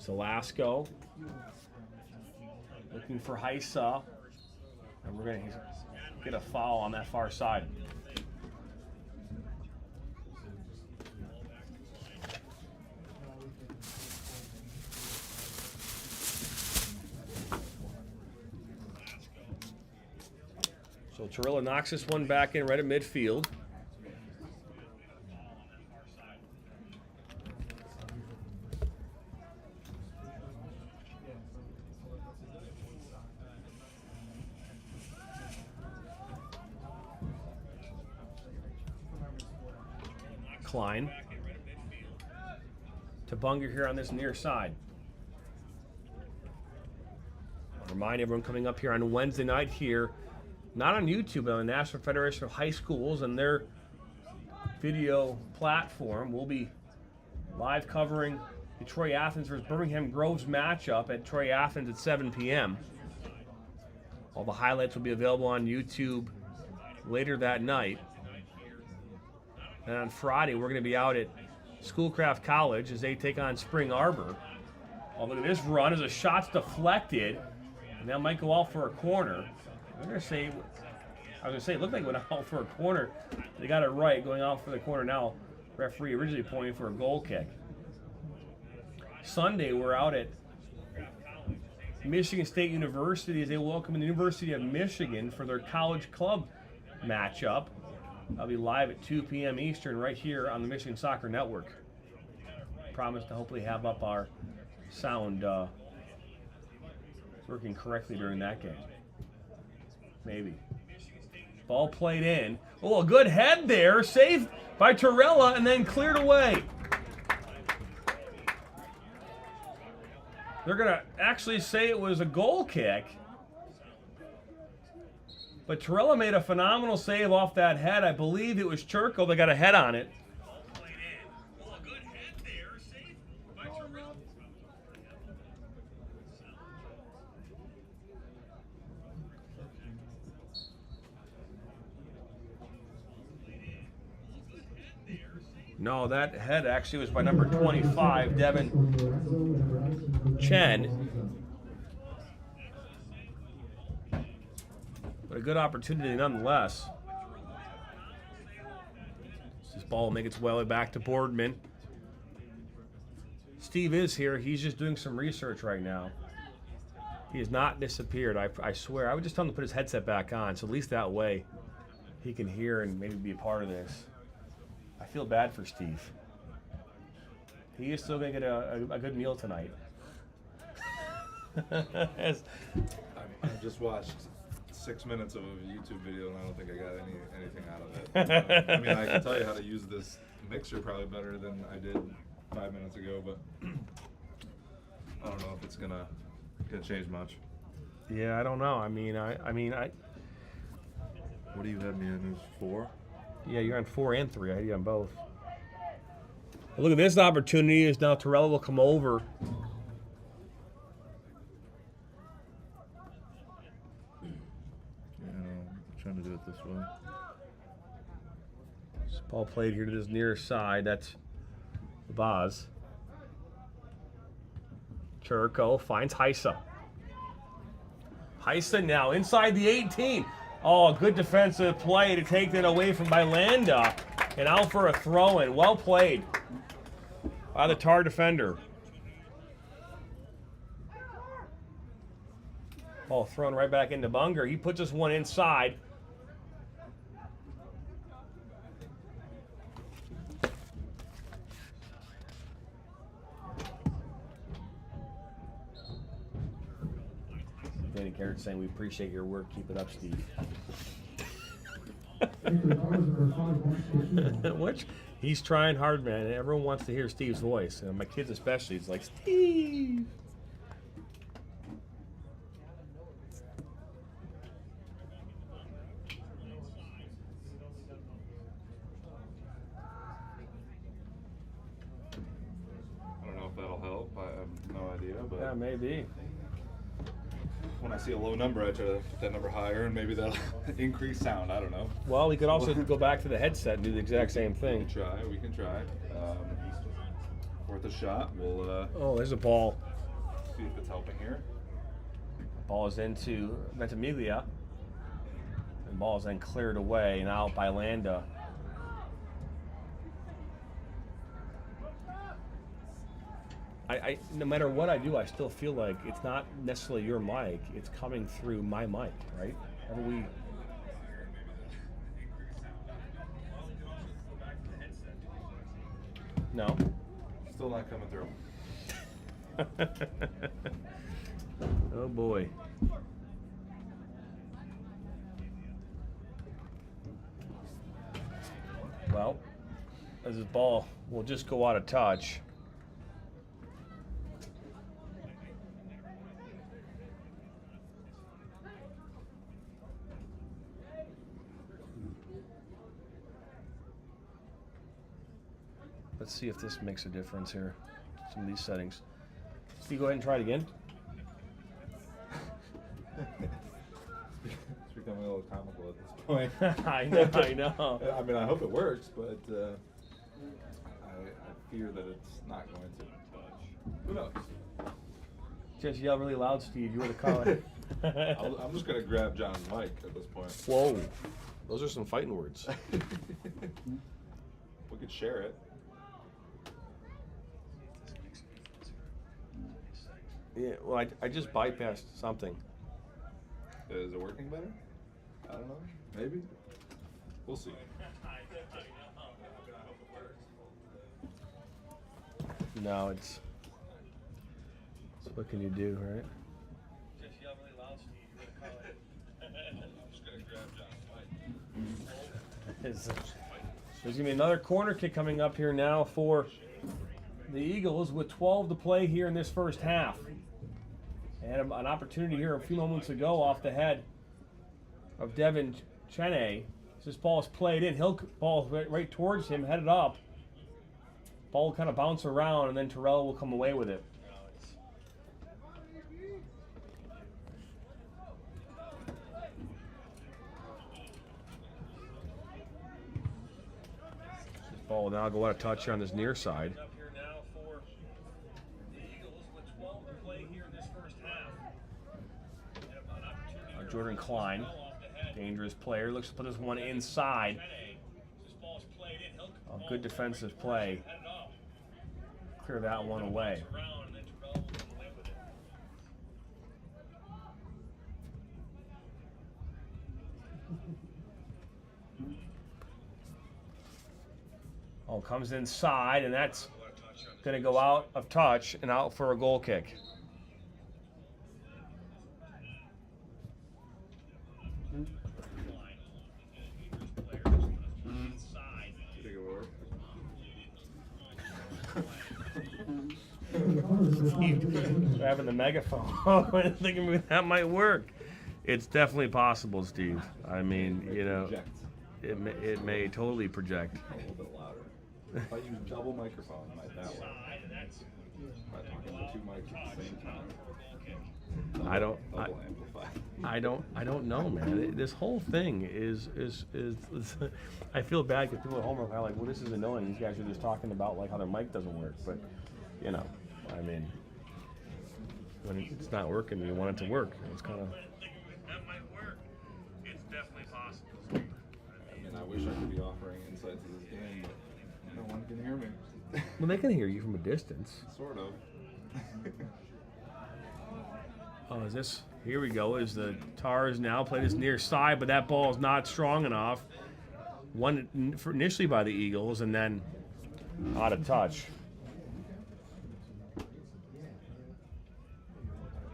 Velasco looking for Heisa, and we're going to get a foul on that far side. So Torilla knocks this one back in right at midfield. incline to Bunger here on this near side. I'll remind everyone coming up here on Wednesday night here, not on YouTube, but on the National Federation of High Schools and their video platform. We'll be live covering the Troy Athens versus Birmingham Groves matchup at Troy Athens at 7 p.m. All the highlights will be available on YouTube later that night. And on Friday, we're going to be out at Schoolcraft College as they take on Spring Arbor. Oh, look at this run as a shot's deflected, and that might go out for a corner. I was going to say, it looked like it went out for a corner. They got it right, going out for the corner now. Referee originally pointing for a goal kick. Sunday, we're out at Michigan State University as they welcome the University of Michigan for their college club matchup. I'll be live at 2 p.m. Eastern right here on the Michigan Soccer Network. Promise to hopefully have up our sound working correctly during that game. Maybe. Ball played in. Oh, a good head there. Saved by Torella and then cleared away. They're going to actually say it was a goal kick. But Torella made a phenomenal save off that head. I believe it was Churko that got a head on it. No, that head actually was by number 25, Devin Chen. But a good opportunity nonetheless. This ball will make its way back to Boardman. Steve is here. He's just doing some research right now. He has not disappeared, I swear. I would just tell him to put his headset back on, so at least that way he can hear and maybe be a part of this. I feel bad for Steve. He is still going to get a good meal tonight. I just watched 6 minutes of a YouTube video and I don't think I got anything out of it. I mean, I can tell you how to use this mixer probably better than I did 5 minutes ago, but I don't know if it's gonna change much. Yeah, I don't know. I mean, I. What do you have me in? Is 4? Yeah, you're on 4 and 3. I had you on both. Well, look at this opportunity. Is now Torella will come over. Yeah, I'm trying to do it this way. This ball played here to this near side. That's Vaz. Churko finds Heisa. Heisa now inside the 18. Oh, good defensive play to take that away from Bylanda and out for a throw-in. Well played by the Tar defender. Ball thrown right back into Bunger. He puts this one inside. Danny Carrot saying we appreciate your work. Keep it up, Steve. Which he's trying hard, man. Everyone wants to hear Steve's voice, and my kids especially. It's like Steve. I don't know if that'll help. I have no idea, but yeah, maybe. When I see a low number, I try to put that number higher, and maybe that'll increase sound. I don't know. Well, we could also go back to the headset and do the exact same thing. We can try. Worth a shot. We'll. Oh, there's a ball. See if it's helping here. Ball is into Ventimiglia. And ball is then cleared away and out by Landa. No matter what I do, I still feel like it's not necessarily your mic. It's coming through my mic, right? No. Still not coming through. Oh boy. Well, as this ball will just go out of touch. Let's see if this makes a difference here. Some of these settings. Steve, go ahead and try it again. It's becoming a little comical at this point. I know. I mean, I hope it works, but I fear that it's not going to. Who knows? Just yell really loud, Steve. You were the caller. I'm just going to grab John's mic at this point. Whoa. Those are some fighting words. We could share it. Yeah, well, I just bypassed something. Is it working better? I don't know. Maybe. We'll see. No, it's what can you do, right? Just yell really loud, Steve. You're gonna call it. I'm just gonna grab John's mic. There's gonna be another corner kick coming up here now for the Eagles with 12 to play here in this first half. And an opportunity here a few moments ago off the head of Devin Cheney. This ball is played in. He'll ball right towards him, headed up. Ball will kind of bounce around, and then Terrell will come away with it. This ball will now go out of touch here on this near side. Jordan Klein, dangerous player, looks to put this one inside. A good defensive play. Clear that one away. Oh, comes inside, and that's going to go out of touch and out for a goal kick. Having the megaphone, thinking that might work. It's definitely possible, Steve. I mean, you know, it may totally project. A little bit louder. If I use double microphone, might that work? If I talk into two mics at the same time. I don't know, man. This whole thing is I feel bad because people at home are like, well, this is annoying. These guys are just talking about like how their mic doesn't work, but you know, I mean, when it's not working, you want it to work. It's kind of. That might work. It's definitely possible. I mean, I wish I could be offering insight to this game, but no one can hear me. Well, they can hear you from a distance. Sort of. Oh, is this? Here we go. Is the Tars now play this near side, but that ball is not strong enough. One initially by the Eagles, and then out of touch.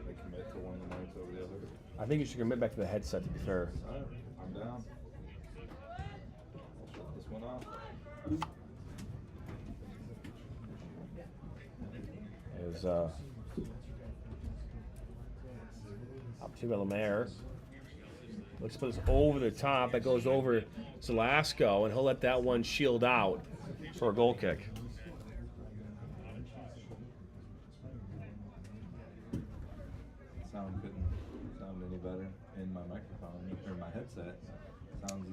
They commit to one of the mics over the other. I think you should commit back to the headset, to be fair. All right, I'm down. I'll shut this one off. Is opportunity by Lemaire. Looks to put this over the top. That goes over Zelasco, and he'll let that one shield out for a goal kick. Sound couldn't sound any better in my microphone or my headset. Sounds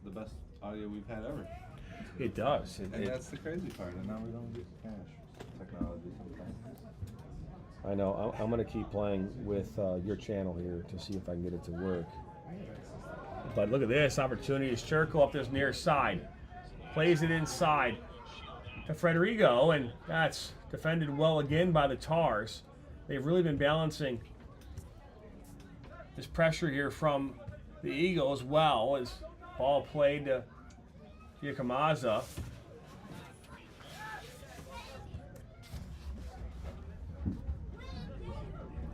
the best audio we've had ever. It does. And that's the crazy part. And now we don't get cash technology sometimes. I know. I'm going to keep playing with your channel here to see if I can get it to work. But look at this opportunity. Is Cherko up this near side. Plays it inside to Federico, and that's defended well again by the Tars. They've really been balancing this pressure here from the Eagles well as ball played to Giacomazza.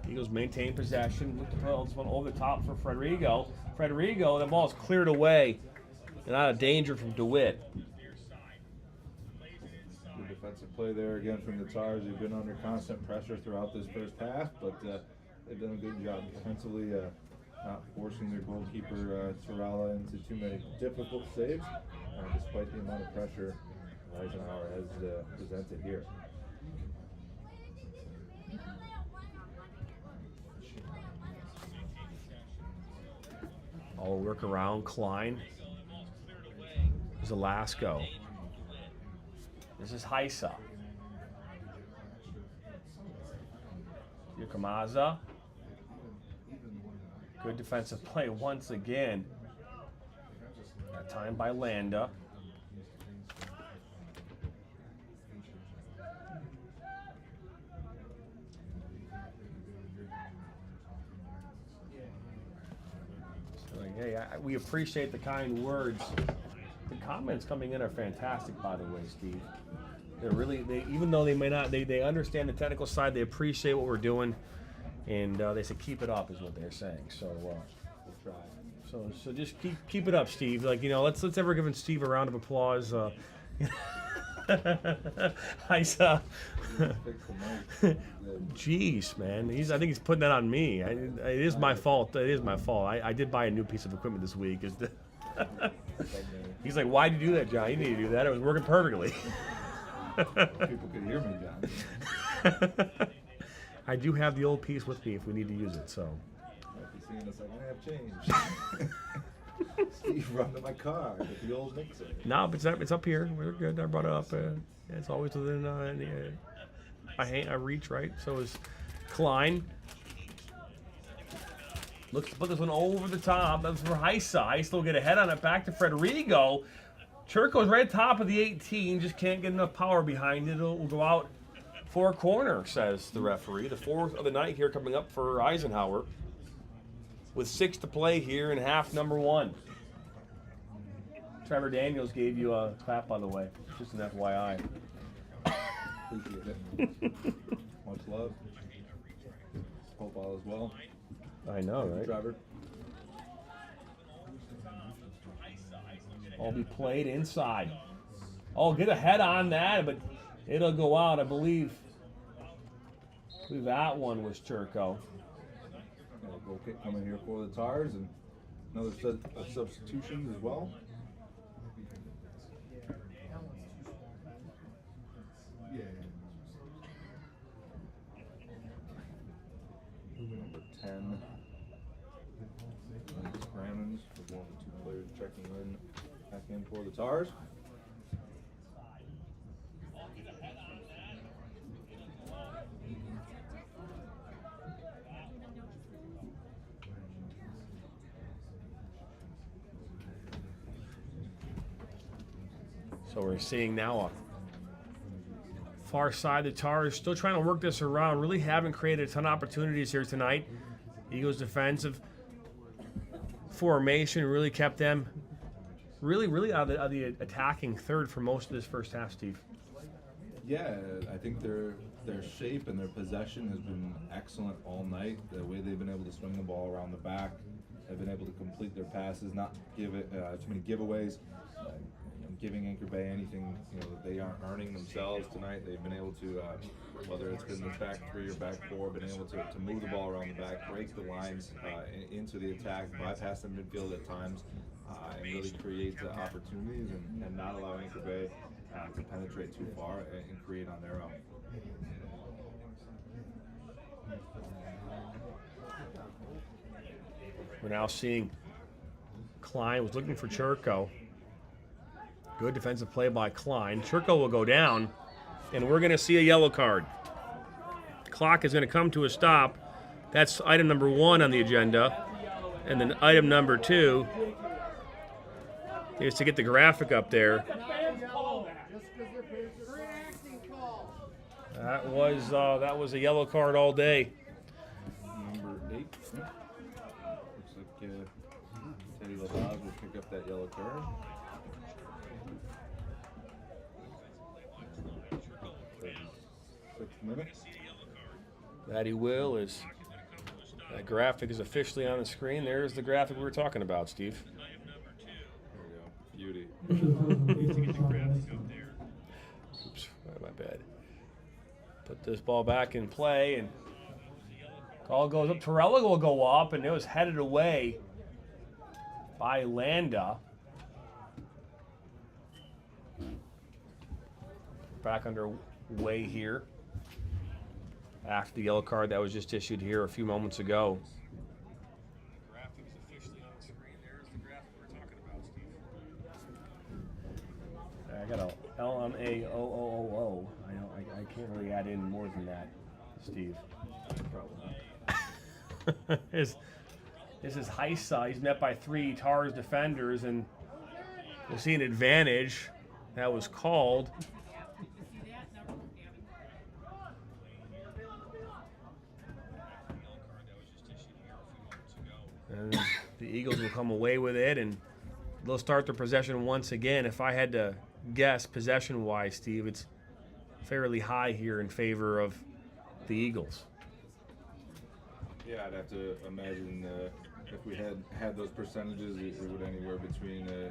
Eagles maintain possession. Look to throw this one over the top for Federico. Federico, the ball is cleared away and out of danger from DeWitt. defensive play there again from the Tars. They've been under constant pressure throughout this first half, but they've done a good job defensively, not forcing their goalkeeper Torella into too many difficult saves, despite the amount of pressure Eisenhower has presented here. All work around Klein. Zelasco. This is Heisa. Yukamaza. Good defensive play once again. That time by Landa. So, hey, we appreciate the kind words. The comments coming in are fantastic, by the way, Steve. They're really, even though they may not, they understand the technical side. They appreciate what we're doing, and they say keep it up is what they're saying. So, we'll try. So just keep it up, Steve. Like, you know, let's ever give Steve a round of applause. I saw. Jeez, man. I think he's putting that on me. It is my fault. It is my fault. I did buy a new piece of equipment this week. He's like, why'd you do that, John? You need to do that. It was working perfectly. People could hear me, John. I do have the old piece with me if we need to use it, so. Might be seeing us like, I have change. Steve, run to my car with the old mixer. No, but it's up here. We're good. I brought it up. It's always within I reach, right? So is Klein. Looks to put this one over the top. That's for Heisa. Heisa will get a head on it back to Federigo. Churko's right at the top of the 18. Just can't get enough power behind it. It will go out for a corner, says the referee. The fourth of the night here coming up for Eisenhower. With 6 to play here in half number 1. Trevor Daniels gave you a clap, by the way. Just an FYI. Appreciate it. Much love. Hope all is well. I know, right? Trevor. All be played inside. Oh, get a head on that, but it'll go out, I believe. That one was Churko. Goal kick coming here for the Tars, and another set of substitutions as well. Number 10. Brannon's for one of the 2 players checking in back in for the Tars. So we're seeing now a far side. The Tars still trying to work this around. Really haven't created a ton of opportunities here tonight. Eagles defensive formation really kept them really out of the attacking third for most of this first half, Steve. Yeah, I think their shape and their possession has been excellent all night. The way they've been able to swing the ball around the back, they've been able to complete their passes, not give it too many giveaways. Giving Anchor Bay anything that they aren't earning themselves tonight. They've been able to, whether it's been the back 3 or back 4, been able to move the ball around the back, break the lines into the attack, bypass the midfield at times, and really create opportunities and not allow Anchor Bay to penetrate too far and create on their own. We're now seeing Klein was looking for Churko. Good defensive play by Klein. Churko will go down, and we're going to see a yellow card. Clock is going to come to a stop. That's item number 1 on the agenda. And then item number 2 is to get the graphic up there. That was a yellow card all day. Number 8. Looks like Teddy LaBaz will pick up that yellow card. That he will. Is that graphic is officially on the screen. There's the graphic we were talking about, Steve. There we go. Beauty. Oops, bad. Put this ball back in play, and call goes up. Torella will go up, and it was headed away by Landa. Back underway here after the yellow card that was just issued here a few moments ago. I got a LMAOOO. I can't really add in more than that, Steve. This is Heisa. He's met by 3 Tars defenders, and we'll see an advantage that was called. And the Eagles will come away with it, and they'll start their possession once again. If I had to guess possession-wise, Steve, it's fairly high here in favor of the Eagles. Yeah, I'd have to imagine if we had those percentages, it would anywhere between a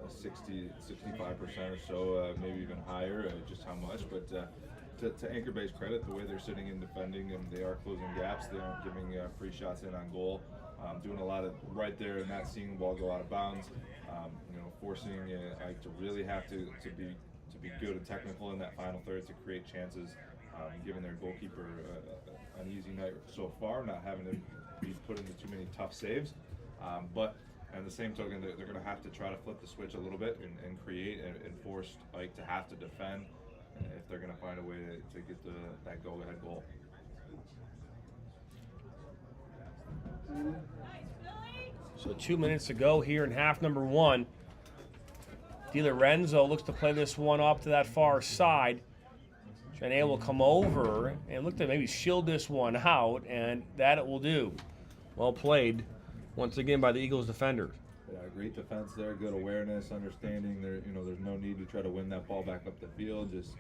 60, 65% or so, maybe even higher. Just how much, but to Anchor Bay's credit, the way they're sitting in defending, and they are closing gaps. They aren't giving free shots in on goal. Doing a lot of right there and not seeing the ball go out of bounds. Forcing Ike to really have to be good and technical in that final third to create chances. Giving their goalkeeper an easy night so far, not having to be put into too many tough saves. But on the same token, they're going to have to try to flip the switch a little bit and create and force Ike to have to defend if they're going to find a way to get that go-ahead goal. So 2 minutes to go here in half number 1. Di Lorenzo looks to play this one up to that far side. Janae will come over and look to maybe shield this one out, and that it will do. Well played once again by the Eagles defenders. Yeah, great defense there, good awareness, understanding there. There's no need to try to win that ball back up the field. Just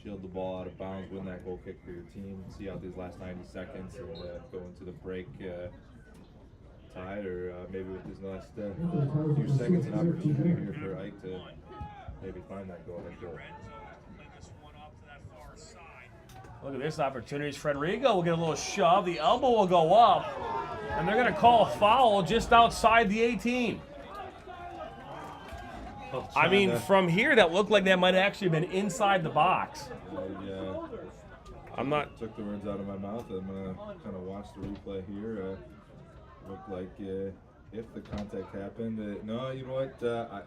shield the ball out of bounds, win that goal kick for your team. See out these last 90 seconds and go into the break tied, or maybe with these last few seconds, an opportunity here for Ike to maybe find that go-ahead goal. Look at this opportunity. Frederico will get a little shove. The elbow will go up, and they're going to call a foul just outside the 18. I mean, from here, that looked like that might have actually been inside the box. Yeah. I'm not. Took the words out of my mouth. I'm going to kind of watch the replay here. Looked like if the contact happened, no, you know what? I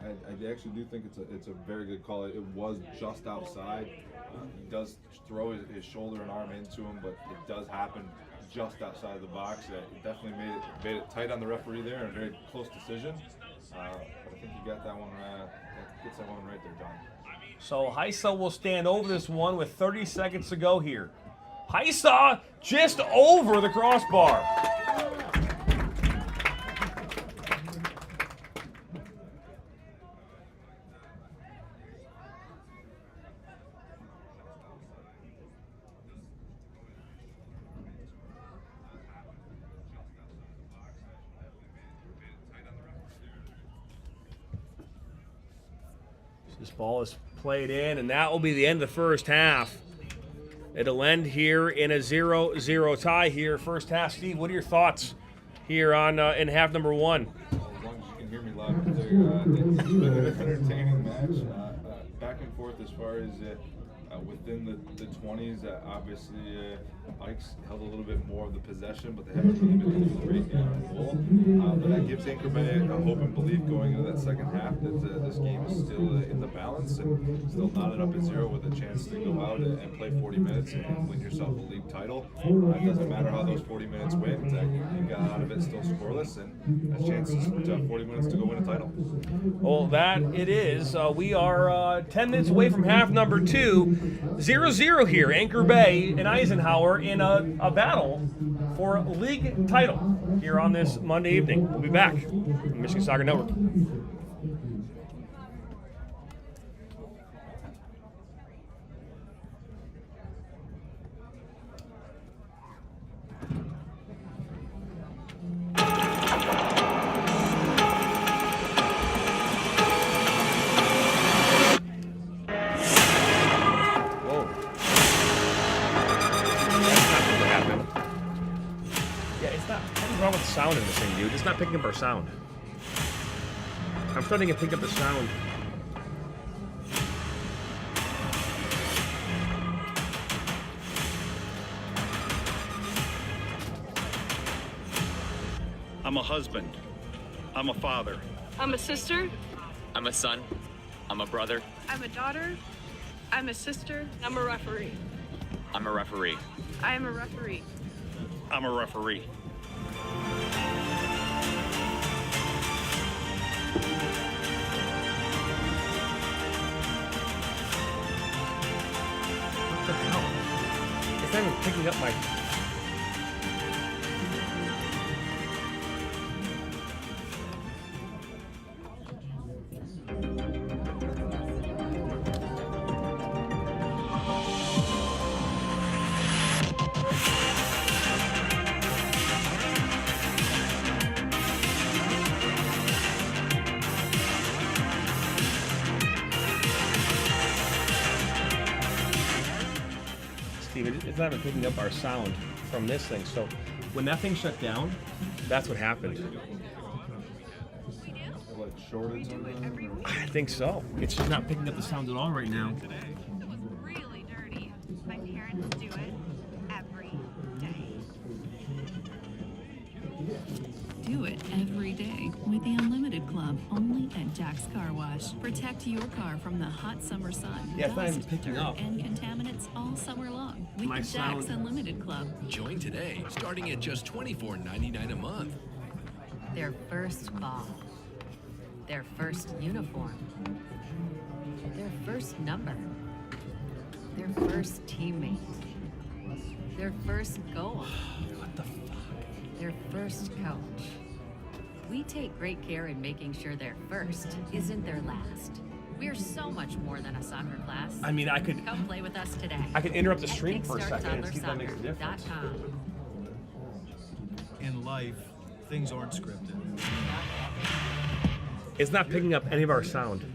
actually do think it's a very good call. It was just outside. He does throw his shoulder and arm into him, but it does happen just outside the box. It definitely made it tight on the referee there, and a very close decision. But I think he got that one. Gets that one right there, John. So Heisa will stand over this one with 30 seconds to go here. Heisa just over the crossbar. This ball is played in, and that will be the end of the first half. It'll end here in a 0-0 tie here, first half. Steve, what are your thoughts here on in half number 1? As long as you can hear me loud and clear, it's been an entertaining match. Back and forth as far as within the 20s. Obviously, Ike's held a little bit more of the possession, but they haven't really been able to create the goal. But that gives Anchor Bay a hope and belief going into that second half that this game is still in the balance and still knotted up at 0 with a chance to go out and play 40 minutes and win yourself a league title. It doesn't matter how those 40 minutes went. You got out of it still scoreless, and a chance to 40 minutes to go win a title. Well, that it is. We are 10 minutes away from half number 2. 0-0 here. Anchor Bay and Eisenhower in a battle for league title here on this Monday evening. We'll be back on Michigan Soccer Network. sound in this thing, dude. It's not picking up our sound. I'm starting to pick up the sound. I'm a husband. I'm a father. I'm a sister. I'm a son. I'm a brother. I'm a daughter. I'm a sister. I'm a referee. I'm a referee. I am a referee. I'm a referee. What the hell? It's not even picking up my... It's not even picking up our sound from this thing. So when that thing shut down, that's what happened. Like shortage on them? I think so. It's just not picking up the sound at all right now. Really dirty. My parents do it every day. Do it every day with the Unlimited Club, only at Jack's Car Wash. Protect your car from the hot summer sun, Yeah, it's not even dust, picking dirt, up. and contaminants all summer long with My the Jack's sound. Unlimited Club. Join today, starting at just $24.99 a month. Their first ball. Their first uniform. Their first number. Their first teammate. Their first goal. What the fuck? Their first coach. We take great care in making sure their first isn't their last. We're so much more than a soccer class. I mean, I could... Come play with us today. I could interrupt the at stream for a second and see if that makes a difference. kickstarttoddlersoccer.com. In life, things aren't scripted. It's not picking up any of our sound.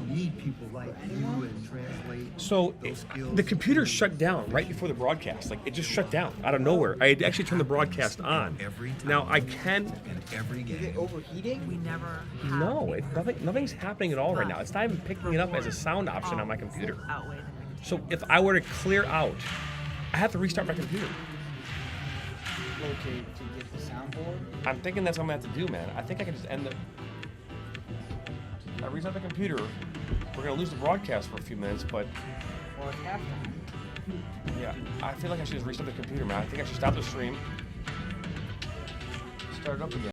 We need people like you and translate So those skills. the computer shut down right before the broadcast. Like, it just shut down out of nowhere. I had actually turned the broadcast on. Now I can... Is it overheating? We never have. No, nothing's happening at all right now. It's not even picking it up as a sound option on my computer. So if I were to clear out, I have to restart my computer. To get the soundboard? I'm thinking that's what I'm gonna have to do, man. I think I can just end the... I restart the computer. We're gonna lose the broadcast for a few minutes, but... Or it's halftime. Yeah, I feel like I should just restart the computer, man. I think I should stop the stream. Start it up again.